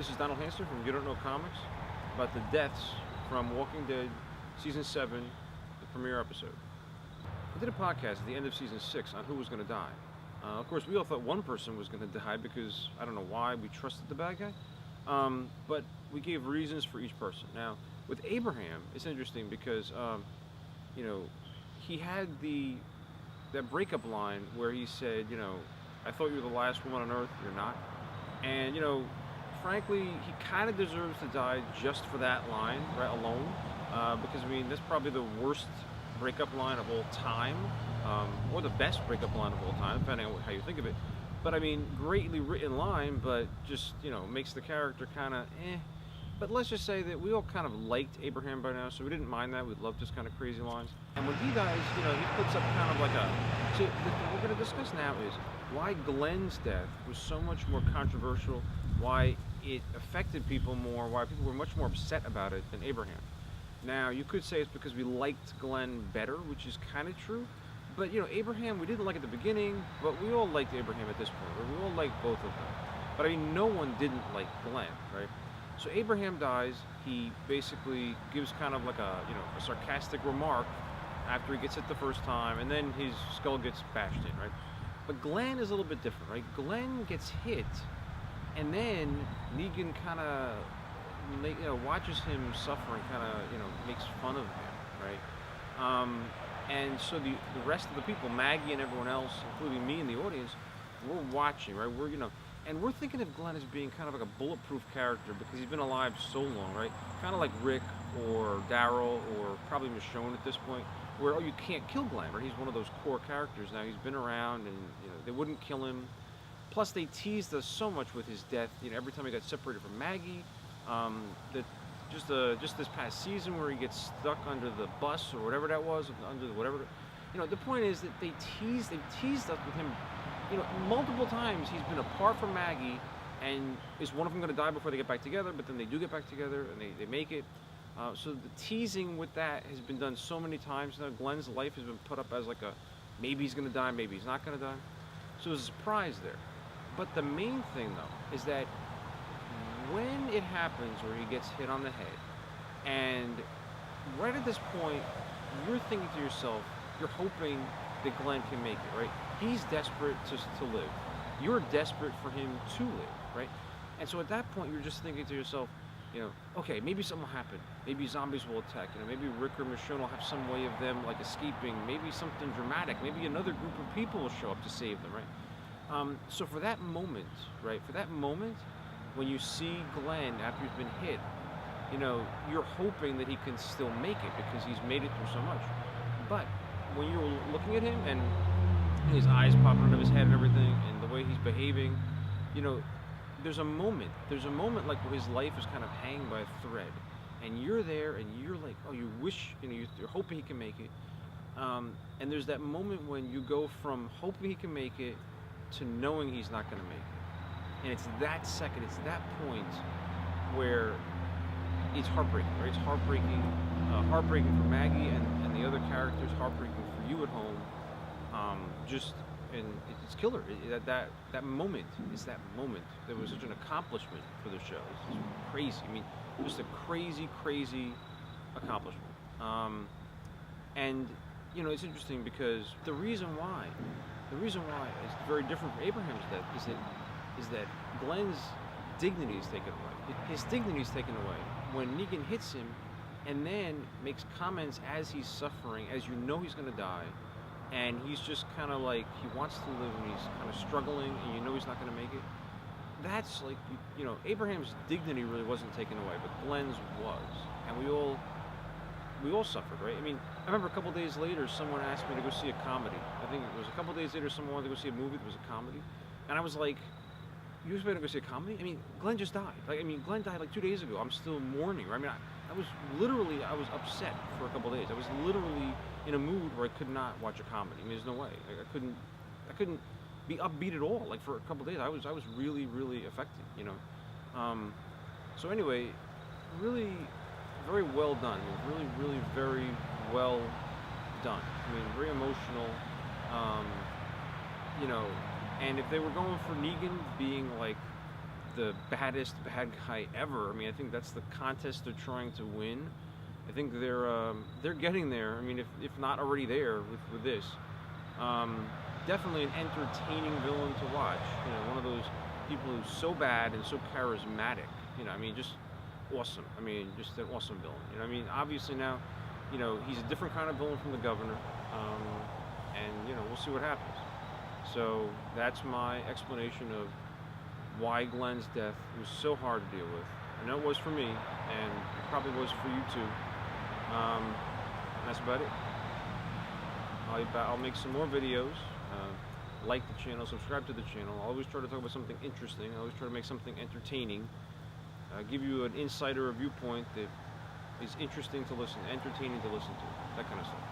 This is Donald Hanson from You Don't Know Comics about the deaths from Walking Dead Season 7, the premiere episode. We did a podcast at the end of Season 6 on who was going to die. Of course, we all thought one person was going to die because, I don't know why, we trusted the bad guy. But we gave reasons for each person. Now, with Abraham, it's interesting because, he had that breakup line where he said, I thought you were the last woman on earth, you're not. And, frankly, he kind of deserves to die just for that line, right, alone. Because, that's probably the worst breakup line of all time, or the best breakup line of all time, depending on how you think of it. But, greatly written line, but just, makes the character kind of eh. But let's just say that we all kind of liked Abraham by now, so we didn't mind that. We loved his kind of crazy lines. And when he dies, he puts up kind of like a... So what we're going to discuss now is why Glenn's death was so much more controversial, why it affected people more, why people were much more upset about it than Abraham. Now, you could say it's because we liked Glenn better, which is kind of true. But, Abraham, we didn't like at the beginning, but we all liked Abraham at this point. We all liked both of them. But, no one didn't like Glenn, right? So Abraham dies. He basically gives kind of like a sarcastic remark after he gets hit the first time, and then his skull gets bashed in, right? But Glenn is a little bit different, right? Glenn gets hit, and then Negan kind of, watches him suffer and kind of, makes fun of him, right? And so the rest of the people, Maggie and everyone else, including me and the audience, we're watching, right? And we're thinking of Glenn as being kind of like a bulletproof character because he's been alive so long, right? Kind of like Rick or Daryl or probably Michonne at this point, where, you can't kill Glenn, right? He's one of those core characters now. He's been around and, they wouldn't kill him. Plus, they teased us so much with his death, every time he got separated from Maggie. That just this past season where he gets stuck under the bus or whatever that was, under the whatever. The point is that they teased us with him. Multiple times he's been apart from Maggie, and is one of them going to die before they get back together? But then they do get back together, and they make it. So the teasing with that has been done so many times now. Glenn's life has been put up as like a, maybe he's going to die, maybe he's not going to die. So there's a surprise there. But the main thing, though, is that when it happens where he gets hit on the head, and right at this point, you're thinking to yourself, you're hoping that Glenn can make it, right? He's desperate to live. You're desperate for him to live, right? And so at that point, you're just thinking to yourself, okay, maybe something will happen. Maybe zombies will attack. Maybe Rick or Michonne will have some way of them like escaping. Maybe something dramatic. Maybe another group of people will show up to save them, right? So for that moment, right? For that moment, when you see Glenn after he's been hit, you're hoping that he can still make it because he's made it through so much. But when you're looking at him and his eyes popping out of his head and everything, and the way he's behaving, there's a moment like where his life is kind of hanging by a thread, and you're there and you're like, oh, you wish, you're hoping he can make it, and there's that moment when you go from hoping he can make it to knowing he's not going to make it, and it's that second, it's that point where it's heartbreaking, right? It's heartbreaking for Maggie and the other characters, heartbreaking for you at home. And it's killer. That moment is that moment. There was such an accomplishment for the show. It's crazy. Just a crazy, crazy accomplishment. And it's interesting because the reason why is very different from Abraham's death is that Glenn's dignity is taken away. His dignity is taken away when Negan hits him, and then makes comments as he's suffering, as he's going to die. And he's just kind of like, he wants to live and he's kind of struggling and he's not going to make it. That's like, Abraham's dignity really wasn't taken away, but Glenn's was. And we all suffered, right? I remember a couple days later, someone asked me to go see a comedy. I think it was a couple days later, someone wanted to go see a movie that was a comedy. And I was like, you expect me to go see a comedy? Glenn just died. Glenn died like 2 days ago. I'm still mourning, right? I was upset for a couple days. I was literally in a mood where I could not watch a comedy. There's no way. I couldn't be upbeat at all. Like for a couple days, I was really, really affected. So anyway, really, very well done. Really, really, very well done. Very emotional. And if they were going for Negan being like the baddest bad guy ever. I mean, I think that's the contest they're trying to win. I think they're getting there. I mean, if not already there with this. Um, Definitely an entertaining villain to watch. You know, one of those people who's so bad and so charismatic. You know, I mean, just awesome. I mean, just an awesome villain. You know, I mean, obviously now, you know, he's a different kind of villain from the governor, and you know, we'll see what happens. So that's my explanation of why Glenn's death was so hard to deal with. I know it was for me, and it probably was for you too. And that's about it. I'll make some more videos. Like the channel, subscribe to the channel. I always try to talk about something interesting. I always try to make something entertaining. Give you an insider viewpoint that is interesting to listen, entertaining to listen to, that kind of stuff.